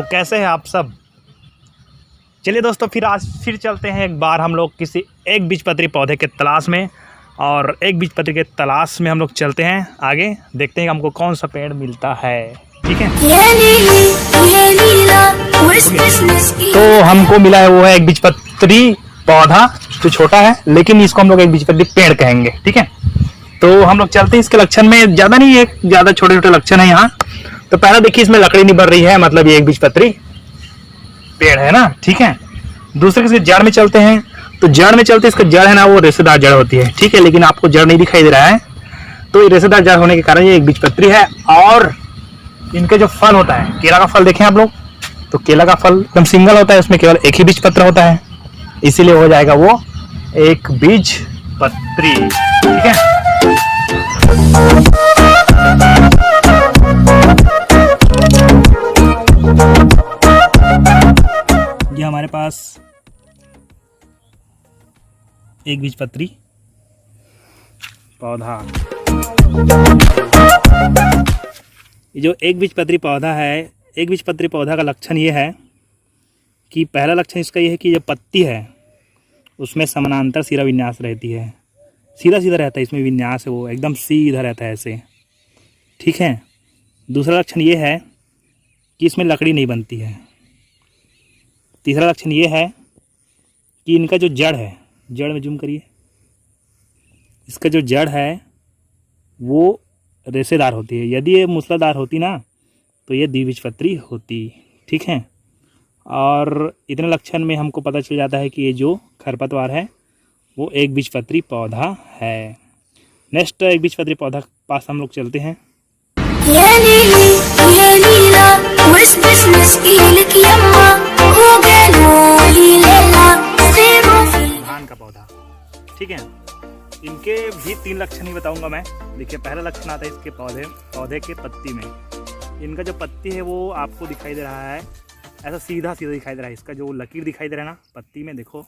कैसे हैं आप सब। चलिए दोस्तों, आज फिर चलते हैं एक बार हम लोग किसी एक बीजपत्री पौधे के तलाश में, और एक बीजपत्री के तलाश में हम लोग चलते हैं आगे, देखते हैं कि हमको कौन सा पेड़ मिलता है। ठीक है, तो हमको मिला है वो है एक बीजपत्री पौधा जो छोटा है, लेकिन इसको हम लोग एक बीजपत्री पेड़ कहेंगे। ठीक है, तो हम लोग चलते हैं। इसके लक्षण में ज़्यादा नहीं है, ज़्यादा छोटे छोटे लक्षण है यहाँ। तो पहला देखिए, इसमें लकड़ी नहीं बढ़ रही है, मतलब ये एक बीजपत्री पेड़ है ना। ठीक है, दूसरे किसी जड़ में चलते हैं। तो जड़ में चलते इसका जड़ है ना, वो रेशेदार जड़ होती है। ठीक है, लेकिन आपको जड़ नहीं दिखाई दे रहा है, तो ये रेशेदार जड़ होने के कारण ये एक बीजपत्री है। और इनके जो फल होता है, केला का फल देखें आप लोग, तो केला का फल एकदम सिंगल होता है, उसमें केवल एक ही बीजपत्र होता है, इसीलिए हो जाएगा वो एक बीजपत्री। ठीक है, ये हमारे पास एक बीजपत्री पौधा, ये जो एक बीजपत्री पौधा है, एक बीजपत्री पौधा का लक्षण ये है कि पहला लक्षण इसका ये है कि जो पत्ती है उसमें समानांतर सिरा विन्यास रहती है, सीधा सीधा रहता है, इसमें विन्यास है वो एकदम सीधा रहता है ऐसे। ठीक है, दूसरा लक्षण ये है कि इसमें लकड़ी नहीं बनती है। तीसरा लक्षण ये है कि इनका जो जड़ है, जड़ में जूम करिए, इसका जो जड़ है वो रेशेदार होती है। यदि ये मूसलाधार होती ना, तो ये द्विबीजपत्री होती। ठीक है, और इतने लक्षण में हमको पता चल जाता है कि ये जो खरपतवार है वो एक बीजपत्री पौधा है। नेक्स्ट एक बीजपत्री पौधा के पास हम लोग चलते हैं। धान का पौधा। ठीक है, इनके भी 3 लक्षण ही बताऊंगा मैं। देखिए, पहला लक्षण आता है इसके पौधे के पत्ती में। इनका जो पत्ती है वो आपको दिखाई दे रहा है ऐसा सीधा सीधा दिखाई दे रहा है। इसका जो लकीर दिखाई दे रहा है ना पत्ती में, देखो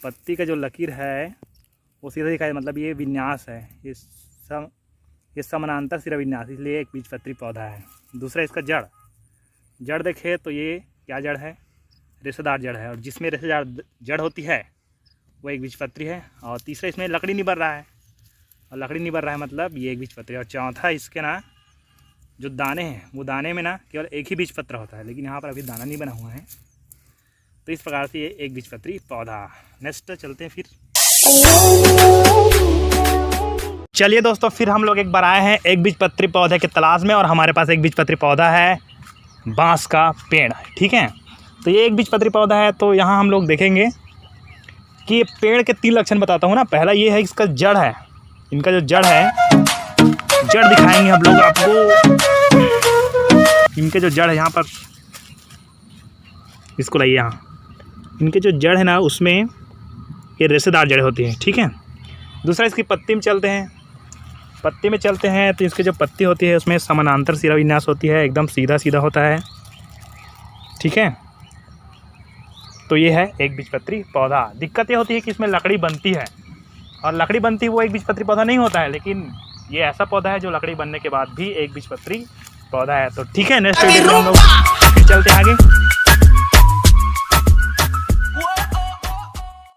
पत्ती का जो लकीर है वो सीधा दिखाई, मतलब ये विन्यास है, ये समानांतर सिरा विन्यास, इसलिए एक बीजपत्री पौधा है। दूसरा इसका जड़ देखे तो ये क्या जड़ है, रेशेदार जड़ है, और जिसमें रेशेदार जड़ होती है वो एक बीजपत्री है। और तीसरा इसमें लकड़ी नहीं बढ़ रहा है, और लकड़ी नहीं बढ़ रहा है मतलब ये एक बीजपत्री। और चौथा इसके ना जो दाने हैं, वो दाने में ना केवल एक ही बीजपत्र होता है, लेकिन यहाँ पर अभी दाना नहीं बना हुआ है। तो इस प्रकार से ये एक बीजपत्री पौधा। नेक्स्ट चलते हैं फिर। चलिए दोस्तों, फिर हम लोग एक बार आए हैं एक बीजपत्री पौधे के तलाश में, और हमारे पास एक बीजपत्री पौधा है बांस का पेड़। ठीक है, तो ये एक बीजपत्री पौधा है। तो यहाँ हम लोग देखेंगे कि ये पेड़ के 3 लक्षण बताता हूँ ना। पहला ये है इसका जड़ है, इनका जो जड़ है, जड़ दिखाएंगे हम लोग आपको। इनके जो जड़ है यहाँ पर, इसको लाइए यहाँ, इनके जो जड़ है ना उसमें ये रेशेदार जड़ होती है। ठीक है, दूसरा इसकी पत्ती में चलते हैं। पत्ती में चलते हैं तो इसकी जो पत्ती होती है उसमें समानांतर सिरा विन्यास होती है, एकदम सीधा सीधा होता है। ठीक है, तो ये है एक बीजपत्री पौधा। दिक्कत ये होती है कि इसमें लकड़ी बनती है, और लकड़ी बनती है वो एक बीजपत्री पौधा नहीं होता है, लेकिन ये ऐसा पौधा है जो लकड़ी बनने के बाद भी एक बीजपत्री पौधा है। तो ठीक है, नेक्स्ट वीडियो में हम लोग फिर चलते हैं आगे।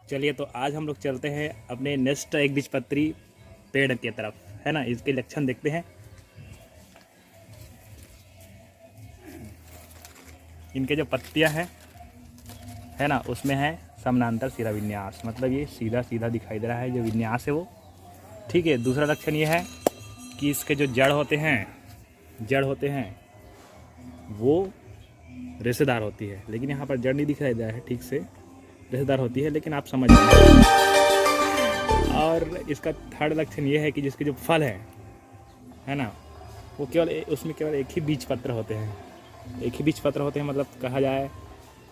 चलिए, तो आज हम लोग चलते हैं अपने नेक्स्ट एक बीजपत्री पेड़ की तरफ, है ना। इसके लक्षण देखते हैं। इनके जो पत्तियां हैं है ना, उसमें है समानांतर सिरा विन्यास, मतलब ये सीधा सीधा दिखाई दे रहा है जो विन्यास है वो। ठीक है, दूसरा लक्षण ये है कि इसके जो जड़ होते हैं वो रेशेदार होती है, लेकिन यहाँ पर जड़ नहीं दिखाई दे रहा है ठीक से, रेशेदार होती है, लेकिन आप समझ जाए। और इसका थर्ड लक्षण ये है कि जिसके जो फल है ना, वो उसमें केवल एक ही बीजपत्र होते हैं, मतलब कहा जाए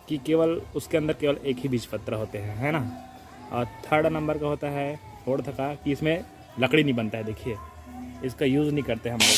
कि केवल उसके अंदर केवल एक ही बीजपत्र होते हैं, है ना। और थर्ड नंबर का होता है, फोर्थ का, कि इसमें लकड़ी नहीं बनता है। देखिए, इसका यूज़ नहीं करते हम लोग।